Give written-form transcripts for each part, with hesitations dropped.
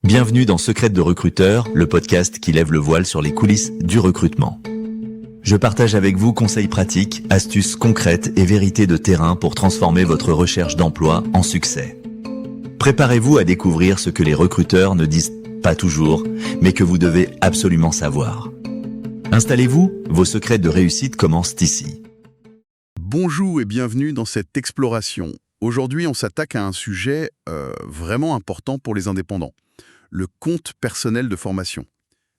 Bienvenue dans Secrètes de recruteur, le podcast qui lève le voile sur les coulisses du recrutement. Je partage avec vous conseils pratiques, astuces concrètes et vérités de terrain pour transformer votre recherche d'emploi en succès. Préparez-vous à découvrir ce que les recruteurs ne disent pas toujours, mais que vous devez absolument savoir. Installez-vous, vos secrets de réussite commencent ici. Bonjour et bienvenue dans cette exploration. Aujourd'hui, on s'attaque à un sujet vraiment important pour les indépendants. Le compte personnel de formation.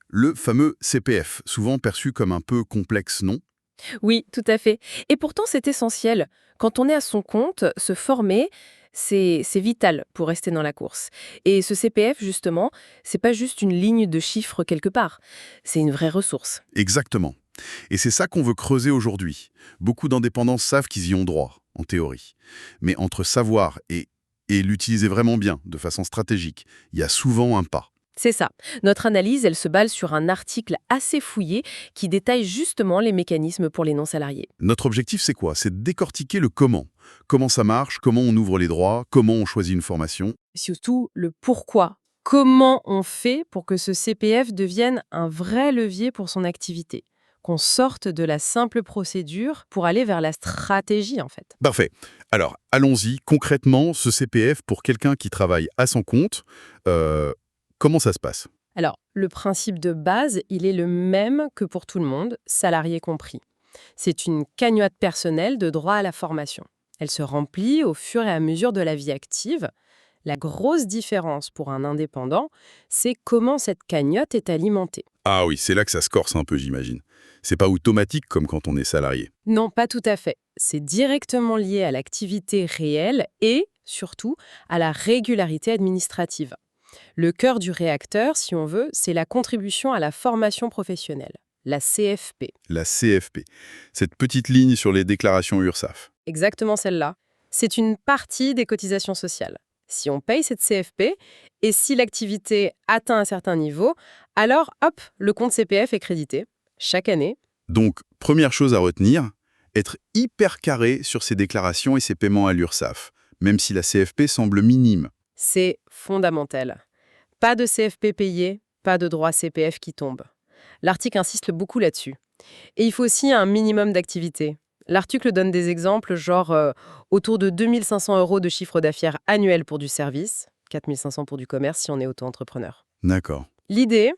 Le fameux CPF, souvent perçu comme un peu complexe, non? Oui, tout à fait. Et pourtant, c'est essentiel. Quand on est à son compte, se former, c'est vital pour rester dans la course. Et ce CPF, justement, c'est pas juste une ligne de chiffres quelque part. C'est une vraie ressource. Exactement. Et c'est ça qu'on veut creuser aujourd'hui. Beaucoup d'indépendants savent qu'ils y ont droit, en théorie. Mais entre savoir et l'utiliser vraiment bien, de façon stratégique, il y a souvent un pas. C'est ça. Notre analyse, elle se base sur un article assez fouillé qui détaille justement les mécanismes pour les non-salariés. Notre objectif, c'est quoi? C'est de décortiquer le comment. Comment ça marche, comment on ouvre les droits, comment on choisit une formation. Surtout le pourquoi. Comment on fait pour que ce CPF devienne un vrai levier pour son activité? Qu'on sorte de la simple procédure pour aller vers la stratégie, en fait. Parfait. Alors, allons-y. Concrètement, ce CPF, pour quelqu'un qui travaille à son compte, comment ça se passe? Alors, le principe de base, il est le même que pour tout le monde, salarié compris. C'est une cagnotte personnelle de droit à la formation. Elle se remplit au fur et à mesure de la vie active. La grosse différence pour un indépendant, c'est comment cette cagnotte est alimentée. Ah oui, c'est là que ça se corse un peu, j'imagine. C'est pas automatique comme quand on est salarié. Non, pas tout à fait. C'est directement lié à l'activité réelle et, surtout, à la régularité administrative. Le cœur du réacteur, si on veut, c'est la contribution à la formation professionnelle, la CFP. La CFP, cette petite ligne sur les déclarations URSSAF. Exactement celle-là. C'est une partie des cotisations sociales. Si on paye cette CFP, et si l'activité atteint un certain niveau, alors hop, le compte CPF est crédité, chaque année. Donc, première chose à retenir, être hyper carré sur ses déclarations et ses paiements à l'URSSAF, même si la CFP semble minime. C'est fondamental. Pas de CFP payé, pas de droit CPF qui tombe. L'article insiste beaucoup là-dessus. Et il faut aussi un minimum d'activité. L'article donne des exemples genre autour de 2 500 € de chiffre d'affaires annuel pour du service, 4 500 pour du commerce si on est auto-entrepreneur. D'accord. L'idée,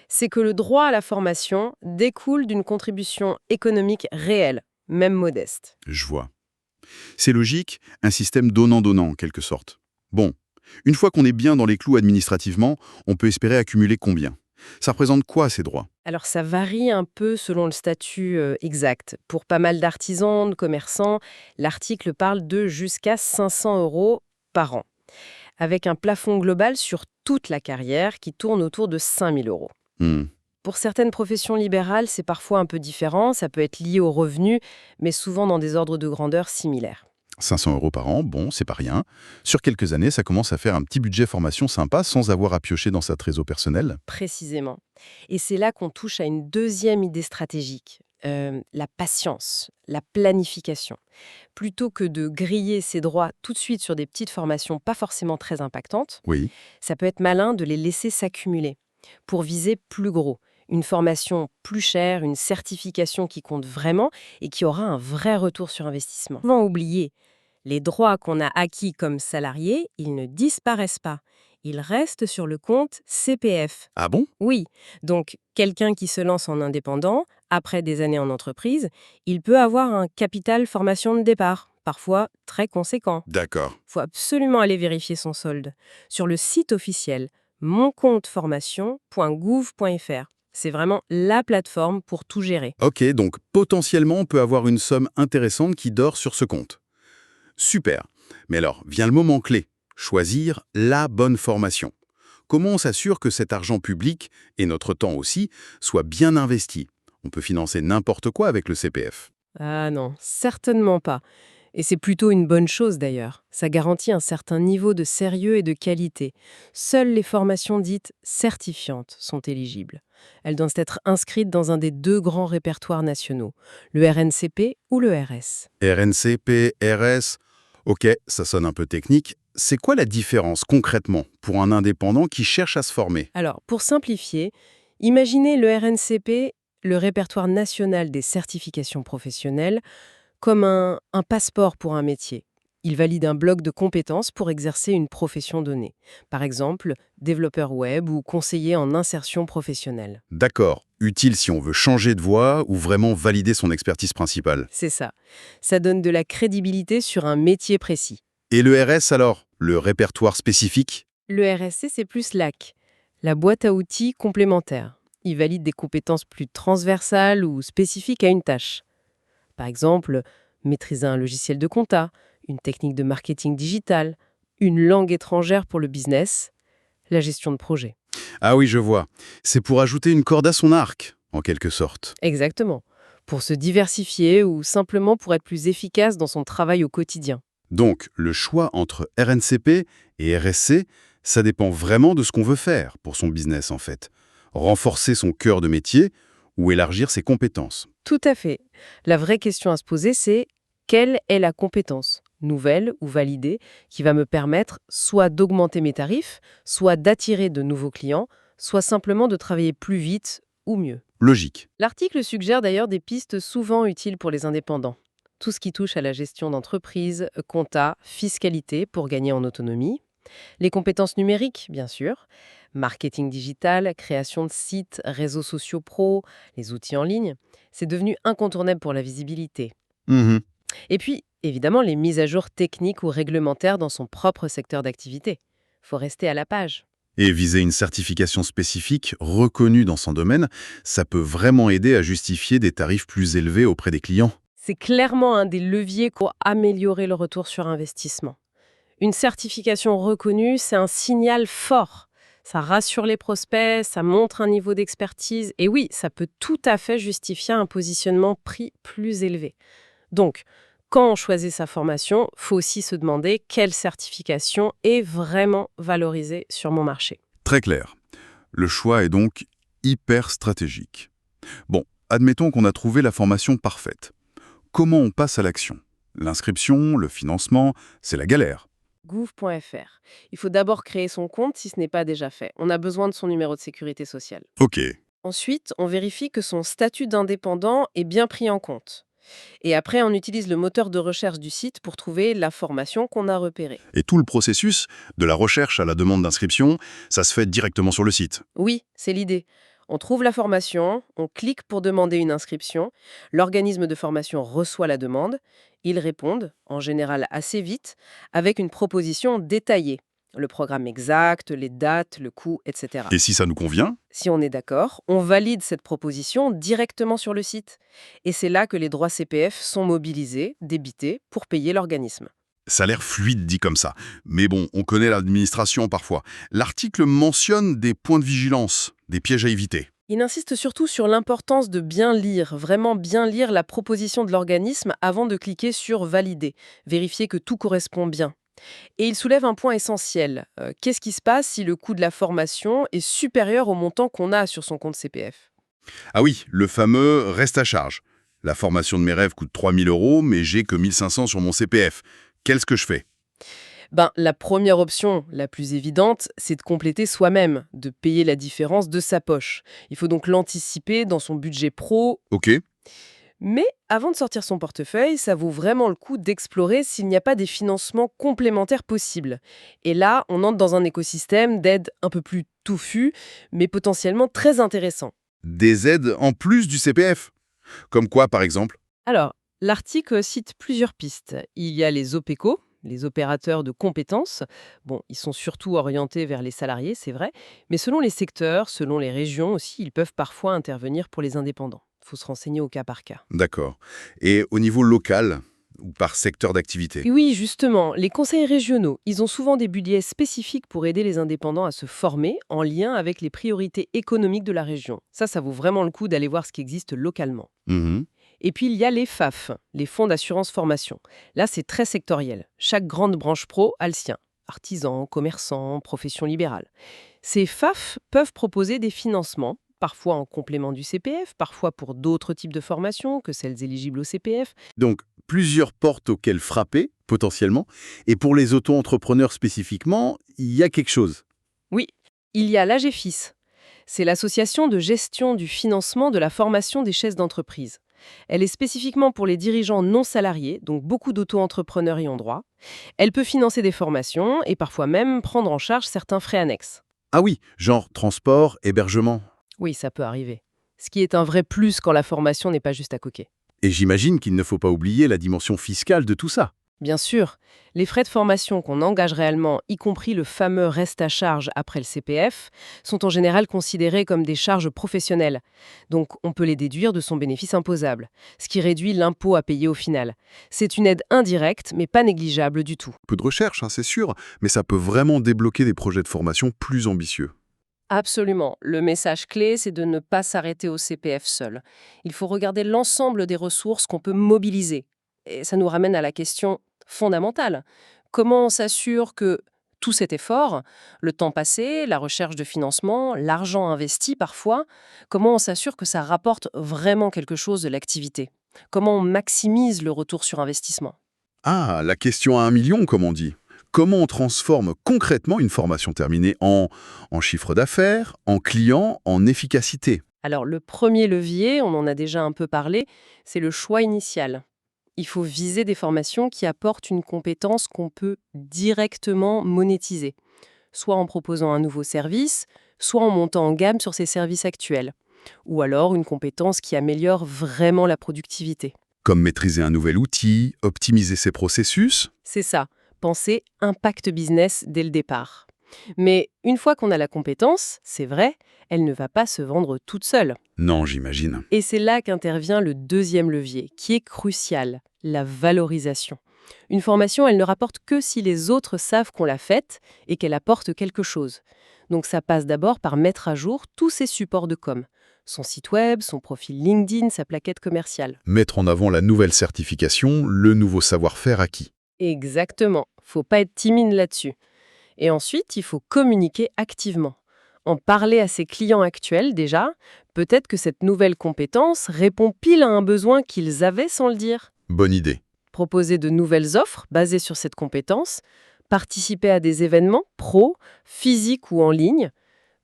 c'est que le droit à la formation découle d'une contribution économique réelle, même modeste. Je vois. C'est logique, un système donnant-donnant en quelque sorte. Bon, une fois qu'on est bien dans les clous administrativement, on peut espérer accumuler combien? Ça représente quoi ces droits? Alors ça varie un peu selon le statut exact. Pour pas mal d'artisans, de commerçants, l'article parle de jusqu'à 500 € par an, avec un plafond global sur toute la carrière qui tourne autour de 5 000 €. Hmm. Pour certaines professions libérales, c'est parfois un peu différent, ça peut être lié aux revenus, mais souvent dans des ordres de grandeur similaires. 500 € par an, bon, c'est pas rien. Sur quelques années, ça commence à faire un petit budget formation sympa sans avoir à piocher dans sa trésor personnelle. Précisément. Et c'est là qu'on touche à une deuxième idée stratégique, la patience, la planification. Plutôt que de griller ses droits tout de suite sur des petites formations pas forcément très impactantes, Oui, ça peut être malin de les laisser s'accumuler pour viser plus gros. Une formation plus chère, une certification qui compte vraiment et qui aura un vrai retour sur investissement. Souvent oublié, les droits qu'on a acquis comme salarié, ils ne disparaissent pas. Ils restent sur le compte CPF. ah bon? Oui, donc quelqu'un qui se lance en indépendant, après des années en entreprise, il peut avoir un capital formation de départ, parfois très conséquent. D'accord. Il faut absolument aller vérifier son solde. Sur le site officiel moncompteformation.gouv.fr. C'est vraiment la plateforme pour tout gérer. Ok, donc potentiellement, on peut avoir une somme intéressante qui dort sur ce compte. Super. Mais alors, vient le moment clé. Choisir la bonne formation. Comment on s'assure que cet argent public, et notre temps aussi, soit bien investi? On peut financer n'importe quoi avec le CPF. Ah non, certainement pas. Et c'est plutôt une bonne chose d'ailleurs. Ça garantit un certain niveau de sérieux et de qualité. Seules les formations dites certifiantes sont éligibles. Elles doivent être inscrites dans un des deux grands répertoires nationaux, le RNCP ou le RS. RNCP, RS, ok, ça sonne un peu technique. c'est quoi la différence concrètement pour un indépendant qui cherche à se former? Alors, pour simplifier, imaginez le RNCP, le répertoire national des certifications professionnelles, comme un passeport pour un métier. Il valide un bloc de compétences pour exercer une profession donnée. Par exemple, développeur web ou conseiller en insertion professionnelle. D'accord, utile si on veut changer de voie ou vraiment valider son expertise principale. C'est ça. Ça donne de la crédibilité sur un métier précis. Et le RS alors? Le répertoire spécifique? Le RSC, c'est plus LAC, la boîte à outils complémentaire. Il valide des compétences plus transversales ou spécifiques à une tâche. Par exemple, maîtriser un logiciel de compta, une technique de marketing digital, une langue étrangère pour le business, la gestion de projet. Ah oui, je vois. C'est pour ajouter une corde à son arc, en quelque sorte. Exactement. Pour se diversifier ou simplement pour être plus efficace dans son travail au quotidien. Donc, le choix entre RNCP et RSC, ça dépend vraiment de ce qu'on veut faire pour son business en fait. Renforcer son cœur de métier ou élargir ses compétences. Tout à fait. La vraie question à se poser, c'est quelle est la compétence, nouvelle ou validée, qui va me permettre soit d'augmenter mes tarifs, soit d'attirer de nouveaux clients, soit simplement de travailler plus vite ou mieux. Logique. L'article suggère d'ailleurs des pistes souvent utiles pour les indépendants. Tout ce qui touche à la gestion d'entreprise, compta, fiscalité pour gagner en autonomie. Les compétences numériques, bien sûr. Marketing digital, création de sites, réseaux sociaux pro, les outils en ligne. C'est devenu incontournable pour la visibilité. Mhm. Et puis, évidemment, les mises à jour techniques ou réglementaires dans son propre secteur d'activité. Faut rester à la page. Et viser une certification spécifique reconnue dans son domaine, ça peut vraiment aider à justifier des tarifs plus élevés auprès des clients. C'est clairement un des leviers pour améliorer le retour sur investissement. Une certification reconnue, c'est un signal fort. Ça rassure les prospects, ça montre un niveau d'expertise. Et oui, ça peut tout à fait justifier un positionnement prix plus élevé. Donc, quand on choisit sa formation, faut aussi se demander quelle certification est vraiment valorisée sur mon marché. Très clair. Le choix est donc hyper stratégique. Bon, admettons qu'on a trouvé la formation parfaite. Comment on passe à l'action? L'inscription, le financement, c'est la galère. gouv.fr. Il faut d'abord créer son compte si ce n'est pas déjà fait. On a besoin de son numéro de sécurité sociale. Ok. Ensuite, on vérifie que son statut d'indépendant est bien pris en compte. Et après, on utilise le moteur de recherche du site pour trouver la formation qu'on a repérée. Et tout le processus, de la recherche à la demande d'inscription, ça se fait directement sur le site. Oui, c'est l'idée. On trouve la formation, on clique pour demander une inscription, l'organisme de formation reçoit la demande, ils répondent, en général assez vite, avec une proposition détaillée. Le programme exact, les dates, le coût, etc. Et si ça nous convient? Si on est d'accord, on valide cette proposition directement sur le site. Et c'est là que les droits CPF sont mobilisés, débités, pour payer l'organisme. Ça a l'air fluide dit comme ça. Mais bon, on connaît l'administration parfois. L'article mentionne des points de vigilance, des pièges à éviter. Il insiste surtout sur l'importance de bien lire, vraiment bien lire la proposition de l'organisme avant de cliquer sur « Valider », vérifier que tout correspond bien. Et il soulève un point essentiel. Qu'est-ce qui se passe si le coût de la formation est supérieur au montant qu'on a sur son compte CPF? Ah oui, le fameux reste à charge. La formation de mes rêves coûte 3 000 €, mais j'ai que 1 500 sur mon CPF. Qu'est-ce que je fais? La première option, la plus évidente, c'est de compléter soi-même, de payer la différence de sa poche. Il faut donc l'anticiper dans son budget pro. Ok. Mais avant de sortir son portefeuille, ça vaut vraiment le coup d'explorer s'il n'y a pas des financements complémentaires possibles. Et là, on entre dans un écosystème d'aides un peu plus touffu, mais potentiellement très intéressant. Des aides en plus du CPF? Comme quoi, par exemple? Alors, l'article cite plusieurs pistes. Il y a les OPECO, les opérateurs de compétences. Bon, ils sont surtout orientés vers les salariés, c'est vrai, mais selon les secteurs, selon les régions aussi, ils peuvent parfois intervenir pour les indépendants. Il faut se renseigner au cas par cas. D'accord. Et au niveau local, ou par secteur d'activité? Et oui, justement, les conseils régionaux, ils ont souvent des budgets spécifiques pour aider les indépendants à se former en lien avec les priorités économiques de la région. Ça vaut vraiment le coup d'aller voir ce qui existe localement. Mhm. Et puis, il y a les FAF, les fonds d'assurance formation. Là, c'est très sectoriel. Chaque grande branche pro a le sien. Artisans, commerçants, professions libérales. Ces FAF peuvent proposer des financements, parfois en complément du CPF, parfois pour d'autres types de formations que celles éligibles au CPF. Donc, plusieurs portes auxquelles frapper, potentiellement, et pour les auto-entrepreneurs spécifiquement, il y a quelque chose. Oui, il y a l'AGFIS. C'est l'association de gestion du financement de la formation des chefs d'entreprise. Elle est spécifiquement pour les dirigeants non salariés, donc beaucoup d'auto-entrepreneurs y ont droit. Elle peut financer des formations et parfois même prendre en charge certains frais annexes. Ah oui, genre transport, hébergement. Oui, ça peut arriver. Ce qui est un vrai plus quand la formation n'est pas juste à coquer. Et j'imagine qu'il ne faut pas oublier la dimension fiscale de tout ça. Bien sûr, les frais de formation qu'on engage réellement, y compris le fameux reste à charge après le CPF, sont en général considérés comme des charges professionnelles. Donc on peut les déduire de son bénéfice imposable, ce qui réduit l'impôt à payer au final. C'est une aide indirecte, mais pas négligeable du tout. Peu de recherche, c'est sûr, mais ça peut vraiment débloquer des projets de formation plus ambitieux. Absolument. Le message clé, c'est de ne pas s'arrêter au CPF seul. Il faut regarder l'ensemble des ressources qu'on peut mobiliser. Et ça nous ramène à la question fondamentale. Comment on s'assure que tout cet effort, le temps passé, la recherche de financement, l'argent investi parfois, comment on s'assure que ça rapporte vraiment quelque chose de l'activité? Comment on maximise le retour sur investissement? Ah, la question à 1 million, comme on dit. Comment on transforme concrètement une formation terminée en chiffre d'affaires, en clients, en efficacité? Alors le premier levier, on en a déjà un peu parlé, c'est le choix initial. Il faut viser des formations qui apportent une compétence qu'on peut directement monétiser, soit en proposant un nouveau service, soit en montant en gamme sur ses services actuels, ou alors une compétence qui améliore vraiment la productivité. Comme maîtriser un nouvel outil, optimiser ses processus? C'est ça, penser impact business dès le départ. Mais une fois qu'on a la compétence, c'est vrai, elle ne va pas se vendre toute seule. Non, j'imagine. Et c'est là qu'intervient le deuxième levier, qui est crucial, la valorisation. Une formation, elle ne rapporte que si les autres savent qu'on l'a faite et qu'elle apporte quelque chose. Donc ça passe d'abord par mettre à jour tous ses supports de com. Son site web, son profil LinkedIn, sa plaquette commerciale. Mettre en avant la nouvelle certification, le nouveau savoir-faire acquis. Exactement, faut pas être timide là-dessus. Et ensuite, il faut communiquer activement. En parler à ses clients actuels déjà, peut-être que cette nouvelle compétence répond pile à un besoin qu'ils avaient sans le dire. Bonne idée. Proposer de nouvelles offres basées sur cette compétence, participer à des événements pro, physiques ou en ligne,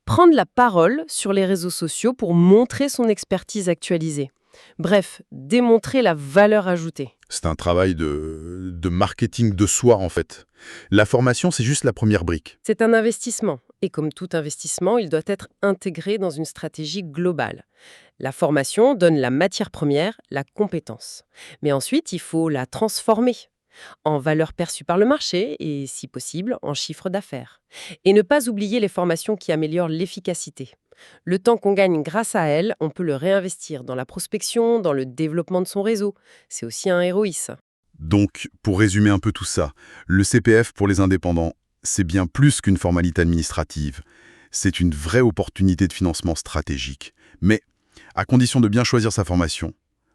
prendre la parole sur les réseaux sociaux pour montrer son expertise actualisée. Bref, démontrer la valeur ajoutée. C'est un travail de marketing de soi, en fait. La formation, c'est juste la première brique. C'est un investissement, et comme tout investissement, il doit être intégré dans une stratégie globale. La formation donne la matière première, la compétence. Mais ensuite, il faut la transformer en valeur perçue par le marché et, si possible, en chiffre d'affaires. Et ne pas oublier les formations qui améliorent l'efficacité. Le temps qu'on gagne grâce à elles, on peut le réinvestir dans la prospection, dans le développement de son réseau. C'est aussi un ROI. Donc, pour résumer un peu tout ça, le CPF pour les indépendants, c'est bien plus qu'une formalité administrative. C'est une vraie opportunité de financement stratégique. Mais à condition de bien choisir sa formation,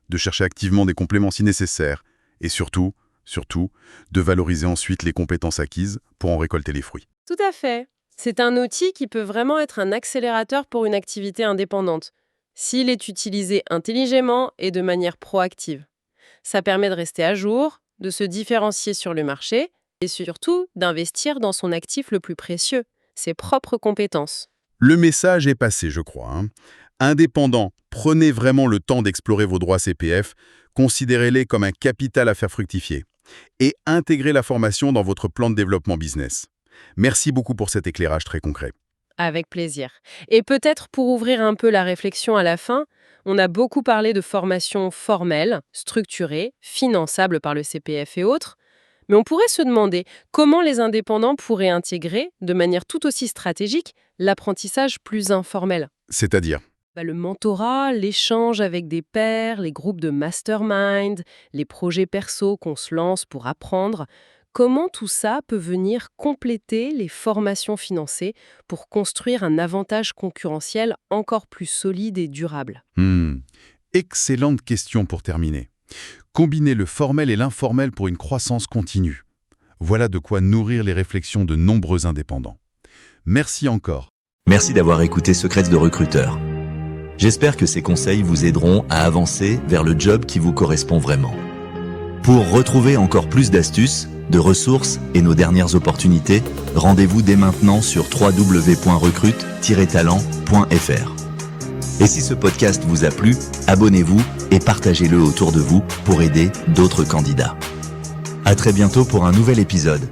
de chercher activement des compléments si nécessaire, et surtout, de valoriser ensuite les compétences acquises pour en récolter les fruits. Tout à fait. C'est un outil qui peut vraiment être un accélérateur pour une activité indépendante, s'il est utilisé intelligemment et de manière proactive. Ça permet de rester à jour, de se différencier sur le marché et surtout d'investir dans son actif le plus précieux, ses propres compétences. Le message est passé, je crois. Indépendants, prenez vraiment le temps d'explorer vos droits CPF, considérez-les comme un capital à faire fructifier et intégrez la formation dans votre plan de développement business. Merci beaucoup pour cet éclairage très concret. Avec plaisir. Et peut-être pour ouvrir un peu la réflexion à la fin, on a beaucoup parlé de formation formelle, structurée, finançable par le CPF et autres, mais on pourrait se demander comment les indépendants pourraient intégrer, de manière tout aussi stratégique, l'apprentissage plus informel. C'est-à-dire ? Le mentorat, l'échange avec des pairs, les groupes de mastermind, les projets perso qu'on se lance pour apprendre. Comment tout ça peut venir compléter les formations financées pour construire un avantage concurrentiel encore plus solide et durable? Excellente question pour terminer. Combiner le formel et l'informel pour une croissance continue. Voilà de quoi nourrir les réflexions de nombreux indépendants. Merci encore. Merci d'avoir écouté Secrets de recruteur. J'espère que ces conseils vous aideront à avancer vers le job qui vous correspond vraiment. Pour retrouver encore plus d'astuces, de ressources et nos dernières opportunités, rendez-vous dès maintenant sur www.recrute-talent.fr. Et si ce podcast vous a plu, abonnez-vous et partagez-le autour de vous pour aider d'autres candidats. À très bientôt pour un nouvel épisode.